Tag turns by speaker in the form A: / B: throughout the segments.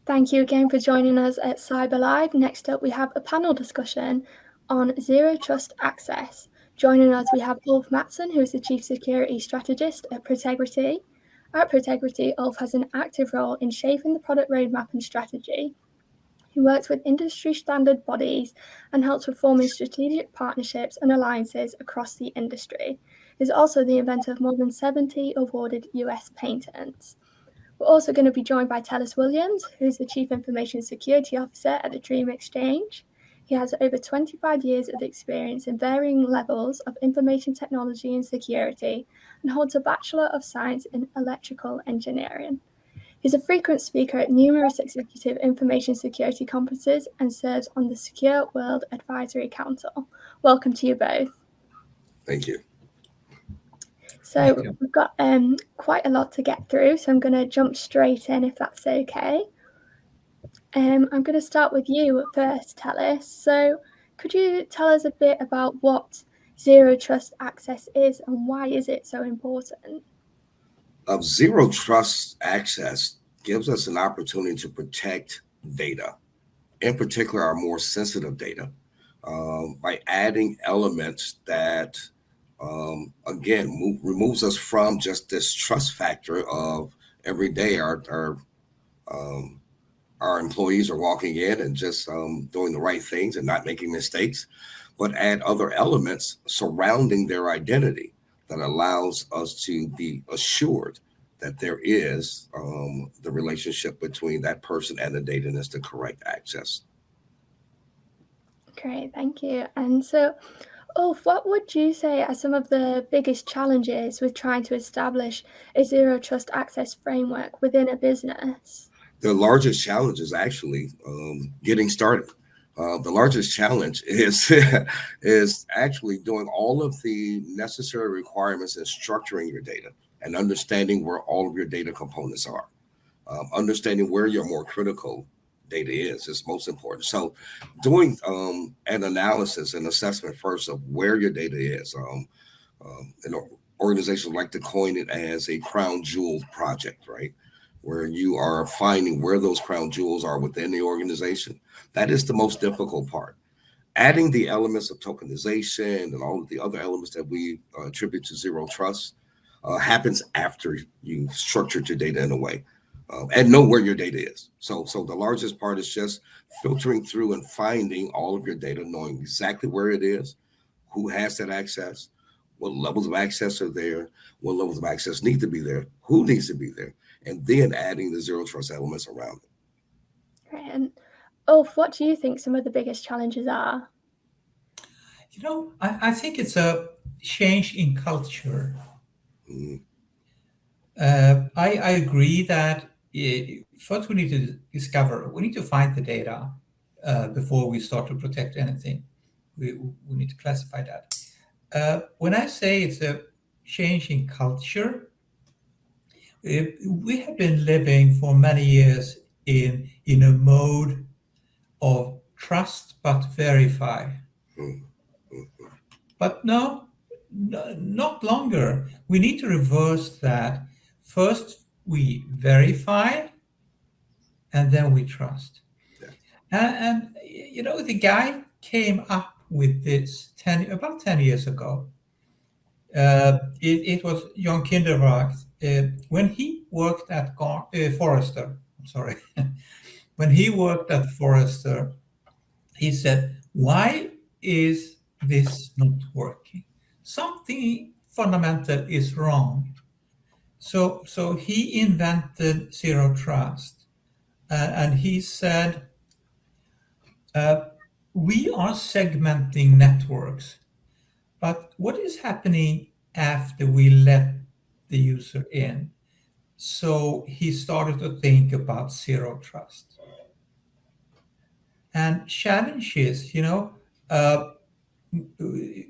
A: Thank you again for joining us at Cyber Live. Next up, we have a panel discussion on Zero Trust Access. Joining us, we have Ulf Mattsson, who is the Chief Security Strategist at Protegrity. At Protegrity, Ulf has an active role in shaping the product roadmap and strategy. He works with industry standard bodies and helps with forming strategic partnerships and alliances across the industry. He's also the inventor of more than 70 awarded US patents. We're also going to be joined by Tellis Williams, who's the Chief Information Security Officer at the Dream Exchange. He has over 25 years of experience in varying levels of information technology and security and holds a Bachelor of Science in Electrical Engineering. He's a frequent speaker at numerous executive information security conferences and serves on the Secure World Advisory Council. Welcome to you both.
B: Thank you.
A: So we've got quite a lot to get through, so I'm going to jump straight in if that's okay. I'm going to start with you first, Tellis. So could you tell us a bit about what Zero Trust Access is and why is it so important?
B: Zero Trust Access gives us an opportunity to protect data, in particular our more sensitive data, by adding elements that again, removes us from just this trust factor of every day our employees are walking in and just doing the right things and not making mistakes, but add other elements surrounding their identity that allows us to be assured that there is the relationship between that person and the data and is the correct access.
A: Great, thank you. And so, Ulf, what would you say are some of the biggest challenges with trying to establish a Zero Trust Access framework within a business?
B: The largest challenge is actually getting started. The largest challenge is actually doing all of the necessary requirements and structuring your data and understanding where all of your data components are. Understanding where your more critical data is most important. So doing an analysis and assessment first of where your data is. Organizations like to coin it as a crown jewel project, right? Where you are finding where those crown jewels are within the organization. That is the most difficult part. Adding the elements of tokenization and all of the other elements that we attribute to Zero Trust happens after you've structured your data in a way and know where your data is. So the largest part is just filtering through and finding all of your data, knowing exactly where it is, who has that access, what levels of access are there, what levels of access need to be there, who needs to be there, and then adding the Zero Trust elements around it.
A: Right. And Ulf, what do you think some of the biggest challenges are?
C: I think it's a change in culture. I agree that first we need to find the data before we start to protect anything. We need to classify that. When I say it's a change in culture, we have been living for many years in a mode of trust but verify. But no, not longer. We need to reverse that. First, we verify, and then we trust. And the guy came up with this about 10 years ago. It was Jon Kindervag. When he worked at Forrester, I'm sorry, when he worked at Forrester, he said, why is this not working? Something fundamental is wrong. So he invented Zero Trust. And he said, we are segmenting networks, but what is happening after we let the user in? So he started to think about Zero Trust. And challenges,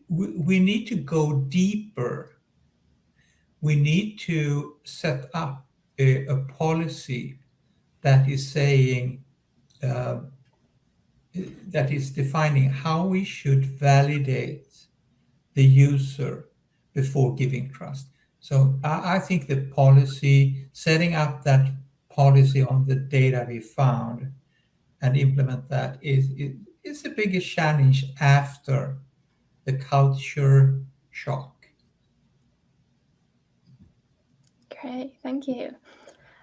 C: we need to go deeper. We need to set up a policy that is saying, that is defining how we should validate the user before giving trust. So I think the policy, setting up that policy on the data we found and implement that is the biggest challenge after the culture shock.
A: Great, thank you.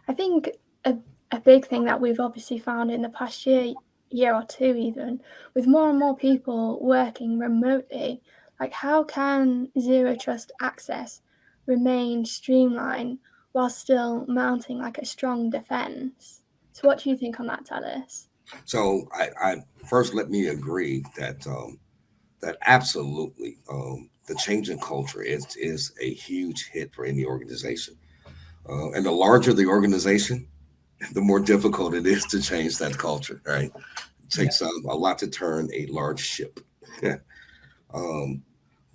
A: I think a big thing that we've obviously found in the past year or two even, with more and more people working remotely, like how can Zero Trust access remain streamlined while still mounting like a strong defense? So what do you think on that, Talis?
B: So I first let me agree that that absolutely the change in culture is a huge hit for any organization, and the larger the organization, the more difficult it is to change that culture. Right, it takes a lot to turn a large ship.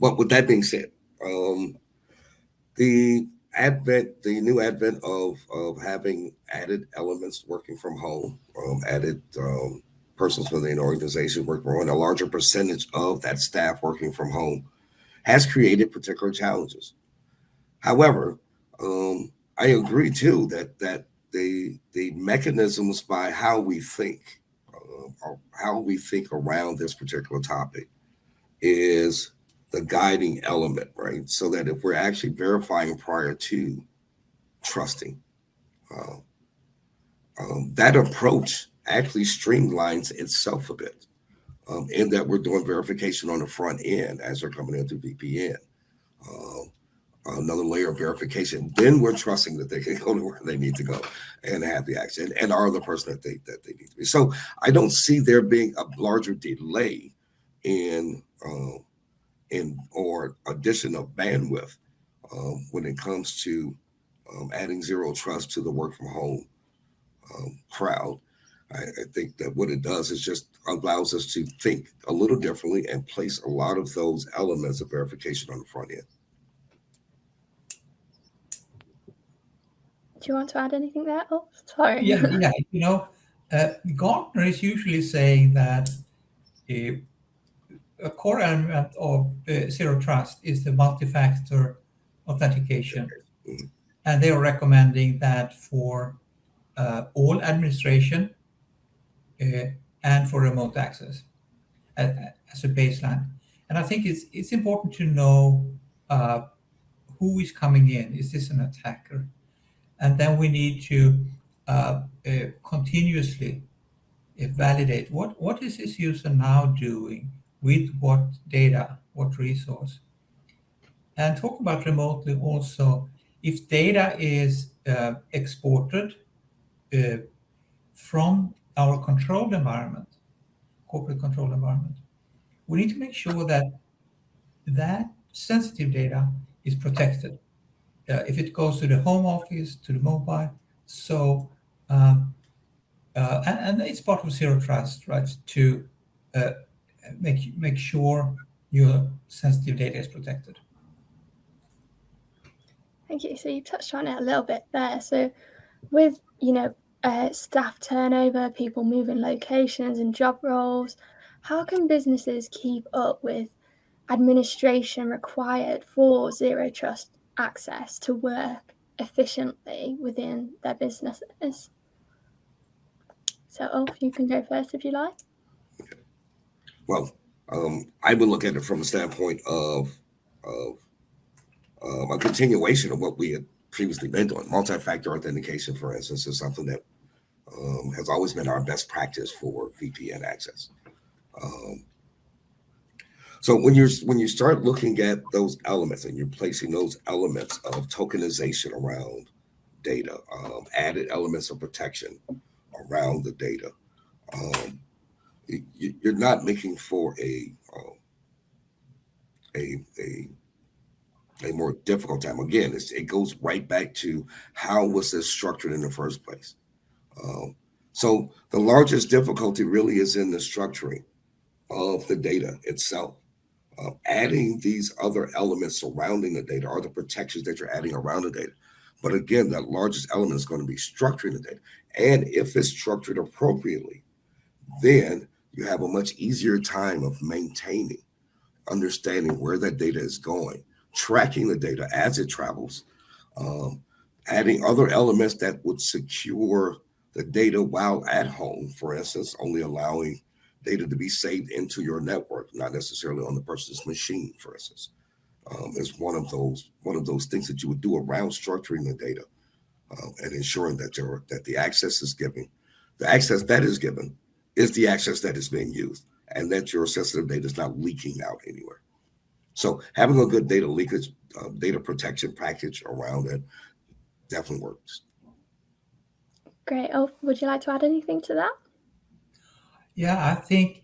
B: But with that being said, the new advent of having added elements working from home, added persons within an organization working from home, a larger percentage of that staff working from home has created particular challenges. However, I agree too that the mechanisms by how we think, or how we think around this particular topic, is the guiding element, right? So that if we're actually verifying prior to trusting, that approach actually streamlines itself a bit, in that we're doing verification on the front end as they're coming in through VPN. Another layer of verification. Then we're trusting that they can go to where they need to go and have the action and are the person that they need to be. So I don't see there being a larger delay in or addition of bandwidth when it comes to adding Zero Trust to the work from home crowd. I think that what it does is just allows us to think a little differently and place a lot of those elements of verification on the front end.
A: Do you want to add anything there? Oh, sorry.
C: Yeah. Gartner is usually saying that a core element of Zero Trust is the multi-factor authentication.
B: Mm-hmm.
C: And they are recommending that for all administration and for remote access as a baseline. And I think it's important to know who is coming in. Is this an attacker? And then we need to continuously validate what is this user now doing, with what data, what resource. And talk about remotely also, if data is exported from our controlled environment, corporate controlled environment, we need to make sure that that sensitive data is protected. If it goes to the home office, to the mobile, so and it's part of Zero Trust, right? To make sure your sensitive data is protected.
A: Thank you. So you touched on it a little bit there. So with, staff turnover, people moving locations and job roles, how can businesses keep up with administration required for Zero Trust access to work efficiently within their businesses? So Ulf, you can go first if you like.
B: Well, I would look at it from the standpoint of a continuation of what we had previously been doing. Multi-factor authentication, for instance, is something that has always been our best practice for VPN access. So when you start looking at those elements and you're placing those elements of tokenization around data, added elements of protection around the data, you're not making for a more difficult time. Again, it goes right back to how was this structured in the first place. So the largest difficulty really is in the structuring of the data itself. Adding these other elements surrounding the data are the protections that you're adding around the data. But again, that largest element is going to be structuring the data. And if it's structured appropriately, then you have a much easier time of maintaining, understanding where that data is going, tracking the data as it travels, Adding other elements that would secure the data while at home, for instance, only allowing data to be saved into your network, not necessarily on the person's machine, for instance, is one of those things that you would do around structuring the data and ensuring that the access is given, the access that is given is the access that is being used, and that your sensitive data is not leaking out anywhere. So having a good data leakage, data protection package around it definitely works.
A: Great. Oh, would you like to add anything to that?
C: Yeah, I think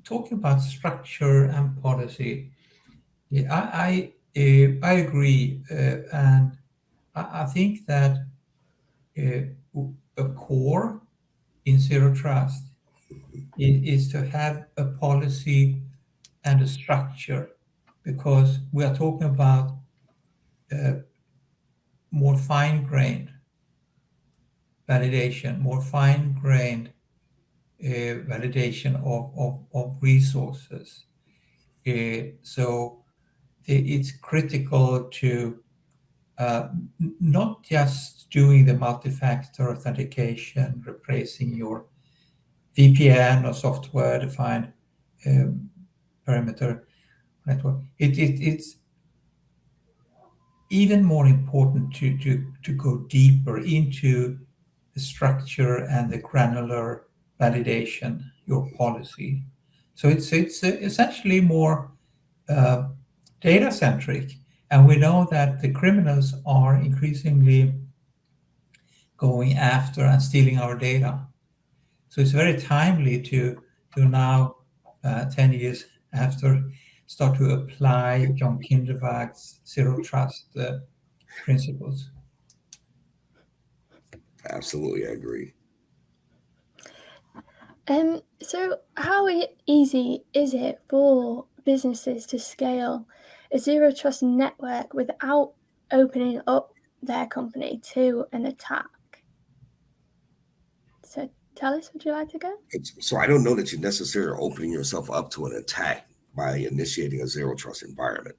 C: talking about structure and policy, yeah, I agree, and I think that a core in Zero Trust is to have a policy and a structure, because we are talking about more fine-grained validation, more fine-grained validation of resources. So it's critical to not just doing the multi-factor authentication, replacing your VPN or software-defined perimeter network. It's even more important to go deeper into the structure and the granular validation, your policy. So it's essentially more data centric, and we know that the criminals are increasingly going after and stealing our data. So it's very timely to now, 10 years after, start to apply John Kindervag's Zero Trust principles.
B: Absolutely, I agree.
A: So how easy is it for businesses to scale a Zero Trust network without opening up their company to an attack? So Talis, would you like to go?
B: So I don't know that you necessarily are opening yourself up to an attack by initiating a Zero Trust environment.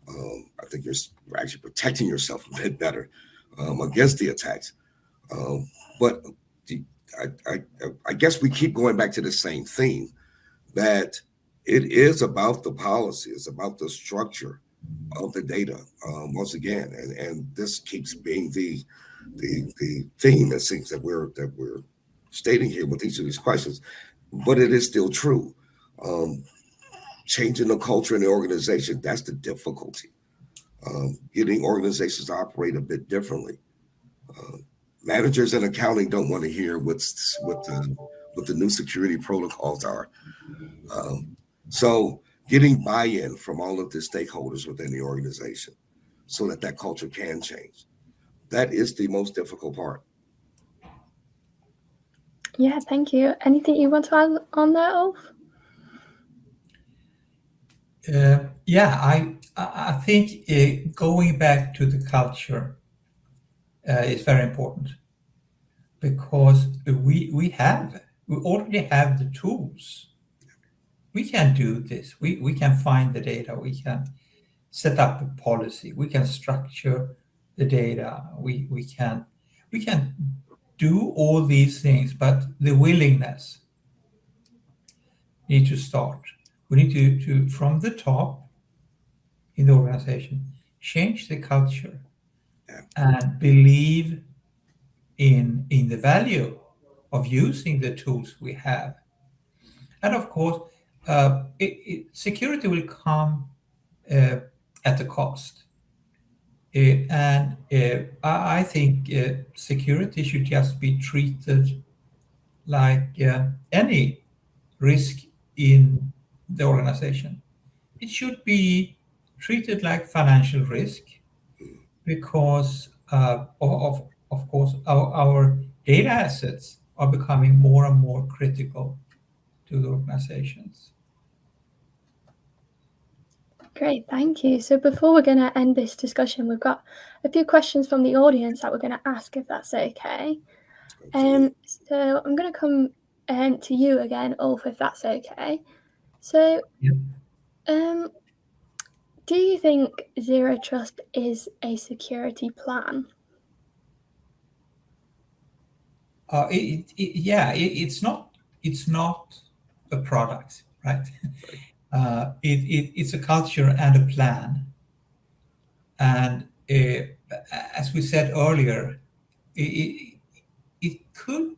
B: I think you're actually protecting yourself a bit better against the attacks. But I guess we keep going back to the same theme, that it is about the policy, it's about the structure of the data. Once again, and this keeps being the theme, it seems, that we're stating here with each of these questions, but it is still true. Changing the culture in the organization, that's the difficulty. Getting organizations to operate a bit differently. Managers in accounting don't want to hear what the new security protocols are. So getting buy-in from all of the stakeholders within the organization so that culture can change. That is the most difficult part.
A: Yeah, thank you. Anything you want to add on there, Ulf?
C: Yeah, I think going back to the culture is very important, because we already have the tools. We can do this. We can find the data. We can set up a policy. We can structure the data. We can do all these things, but the willingness need to start. We need to from the top in the organization change the culture and believe in the value of using the tools we have. And of course, security will come at a cost. And I think security should just be treated like any risk in the organization. It should be treated like financial risk, because of course our data assets are becoming more and more critical to the organizations.
A: Great, thank you. So before we're going to end this discussion, we've got a few questions from the audience that we're going to ask, if that's okay. So I'm going to come to you again, Ulf, if that's okay. So, do you think Zero Trust is a security plan?
C: It's not a product, right? It's a culture and a plan. And as we said earlier, it could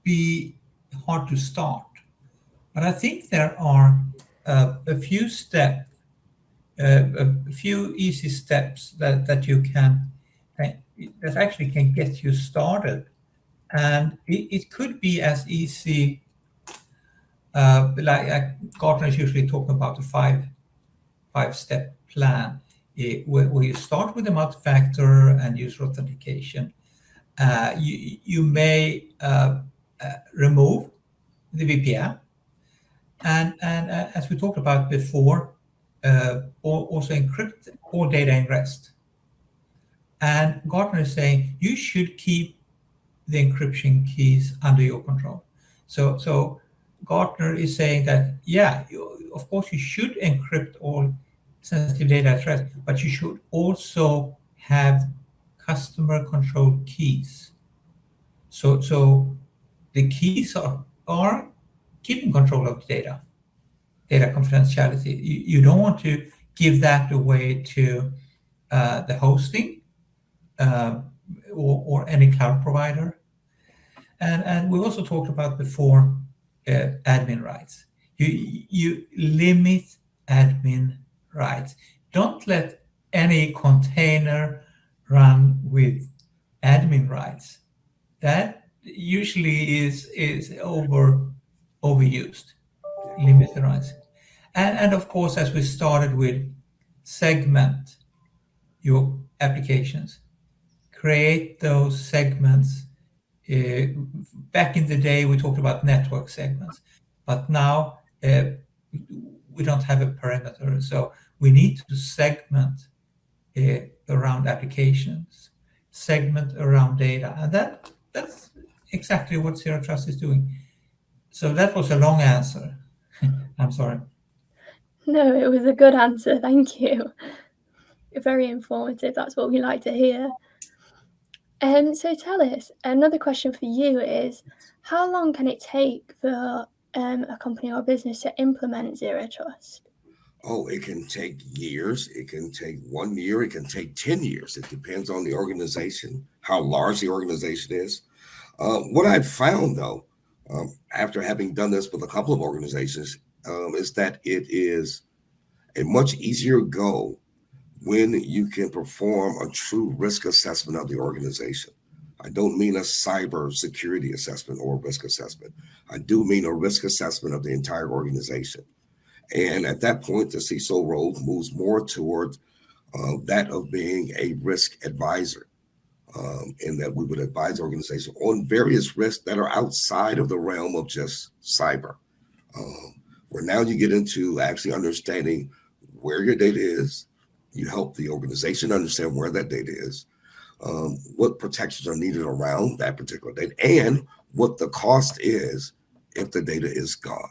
C: be hard to start, but I think there are a few steps, a few easy steps that you can that actually can get you started. And it could be as easy, like Gartner's usually talking about a five-step plan, where you start with a multi-factor and user authentication. You may remove the VPN, and as we talked about before, also encrypt all data in rest. And Gartner is saying you should keep the encryption keys under your control. So Gartner is saying that, yeah, of course you should encrypt all sensitive data at rest, but you should also have customer controlled keys. So the keys are keeping control of the data confidentiality. You don't want to give that away to the hosting or any cloud provider. And we also talked about before admin rights. You limit admin rights. Don't let any container run with admin rights. That usually is overused. Limit the rights. And of course, as we started with, segment your applications. Create those segments. Back in the day, we talked about network segments, but now we don't have a perimeter. So we need to segment around applications, segment around data. And that's exactly what Zero Trust is doing. So that was a long answer. I'm sorry.
A: No, it was a good answer. Thank you. Very informative. That's what we like to hear. So tell us, another question for you is, how long can it take for a company or business to implement Zero Trust?
B: Oh, it can take years. It can take 1 year. It can take 10 years. It depends on the organization, how large the organization is. What I've found, though, after having done this with a couple of organizations, is that it is a much easier go when you can perform a true risk assessment of the organization. I don't mean a cyber security assessment or risk assessment. I do mean a risk assessment of the entire organization. And at that point, the CISO role moves more toward that of being a risk advisor, in that we would advise the organization on various risks that are outside of the realm of just cyber. Where now you get into actually understanding where your data is. You help the organization understand where that data is, what protections are needed around that particular data, and what the cost is if the data is gone.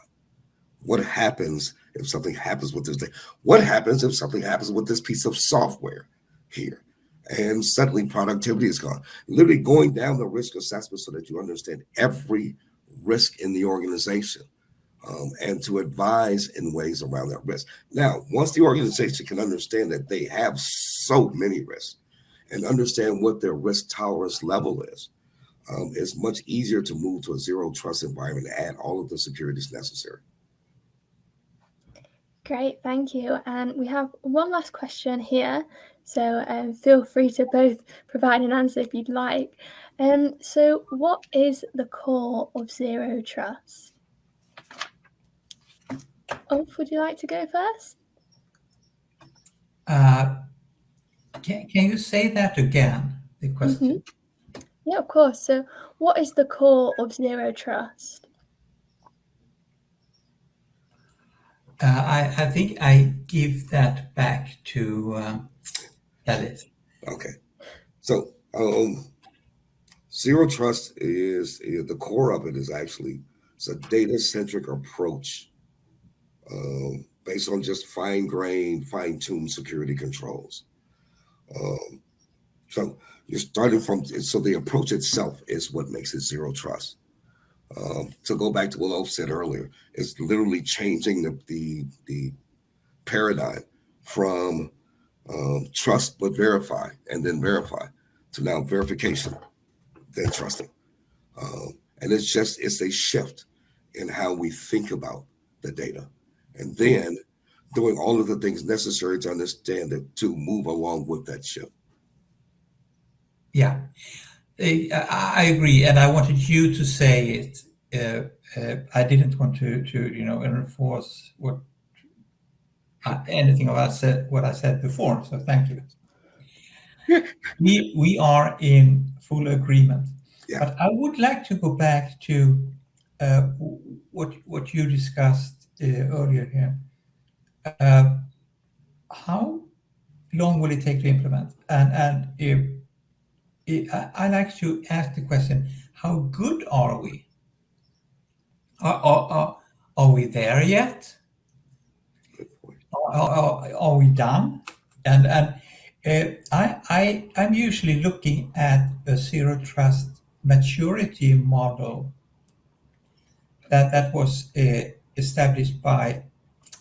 B: What happens if something happens with this data? What happens if something happens with this piece of software here? And suddenly productivity is gone. Literally going down the risk assessment so that you understand every risk in the organization. And to advise in ways around that risk. Now, once the organization can understand that they have so many risks and understand what their risk tolerance level is, it's much easier to move to a zero trust environment and add all of the securities necessary.
A: Great, thank you. And we have one last question here. So feel free to both provide an answer if you'd like. So what is the core of Zero Trust? Ulf, would you like to go first?
C: Can you say that again, the question?
A: Yeah, of course. So what is the core of Zero Trust?
C: I think I give that back to Elliot.
B: Okay. So Zero Trust is the core of it is actually it's a data-centric approach based on just fine-grained, fine-tuned security controls. So you're starting from, so the approach itself is what makes it zero trust. To go back to what Ulf said earlier, it's literally changing the paradigm from trust but verify, and then verify, to now verification, then trusting. And it's a shift in how we think about the data, and then doing all of the things necessary to understand it, to move along with that shift.
C: Yeah, I agree, and I wanted you to say it. I didn't want to enforce anything of what I said before. So thank you. We are in full agreement.
B: Yeah.
C: But I would like to go back to what you discussed earlier here. How long will it take to implement? And I like to ask the question: how good are we? Are we there yet? Are we done? And I'm usually looking at a zero trust maturity model that was established by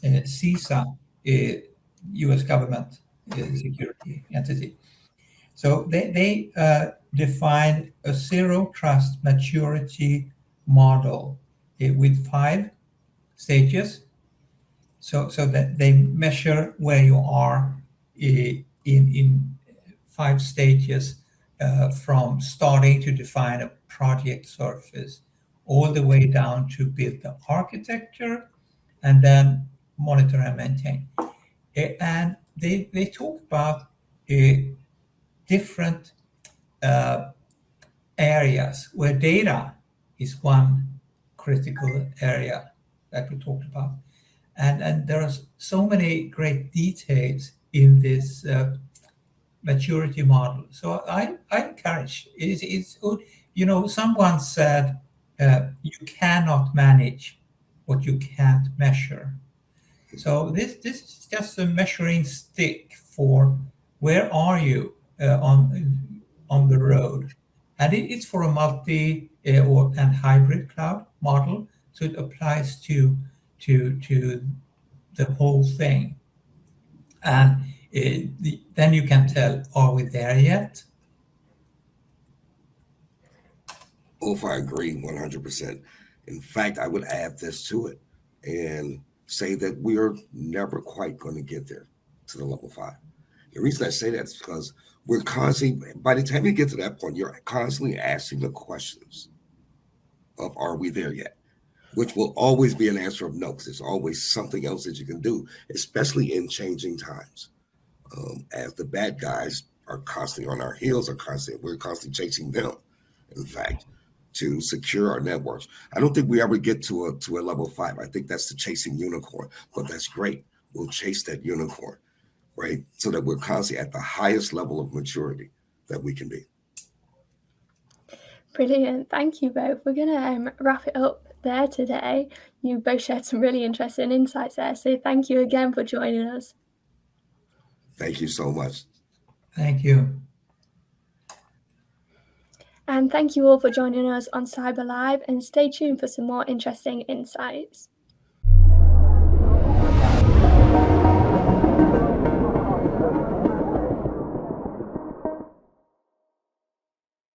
C: CISA, U.S. government security entity. So they defined a zero trust maturity model with 5 stages. So that they measure where you are in 5 stages, from starting to define a project surface all the way down to build the architecture and then monitor and maintain. And they talk about different areas where data is one critical area that we talked about. And there are so many great details in this maturity model. So I encourage, it's good. Someone said, you cannot manage what you can't measure. So this is just a measuring stick for where are you on the road. And it's for a multi and hybrid cloud model. So it applies to the whole thing. And then you can tell, are we there yet?
B: If I agree 100%. In fact, I would add this to it and say that we are never quite going to get there to the level 5. The reason I say that is because we're constantly, by the time you get to that point, you're constantly asking the questions of, are we there yet? Which will always be an answer of no, because there's always something else that you can do, especially in changing times. As the bad guys are constantly on our heels, we're constantly chasing them, in fact, to secure our networks. I don't think we ever get to a level 5. I think that's the chasing unicorn, but that's great. We'll chase that unicorn, right? So that we're constantly at the highest level of maturity that we can be.
A: Brilliant. Thank you both. We're going to wrap it up there today. You both shared some really interesting insights there. So thank you again for joining us.
B: Thank you so much.
C: Thank you.
A: And thank you all for joining us on Cyber Live, and stay tuned for some more interesting insights.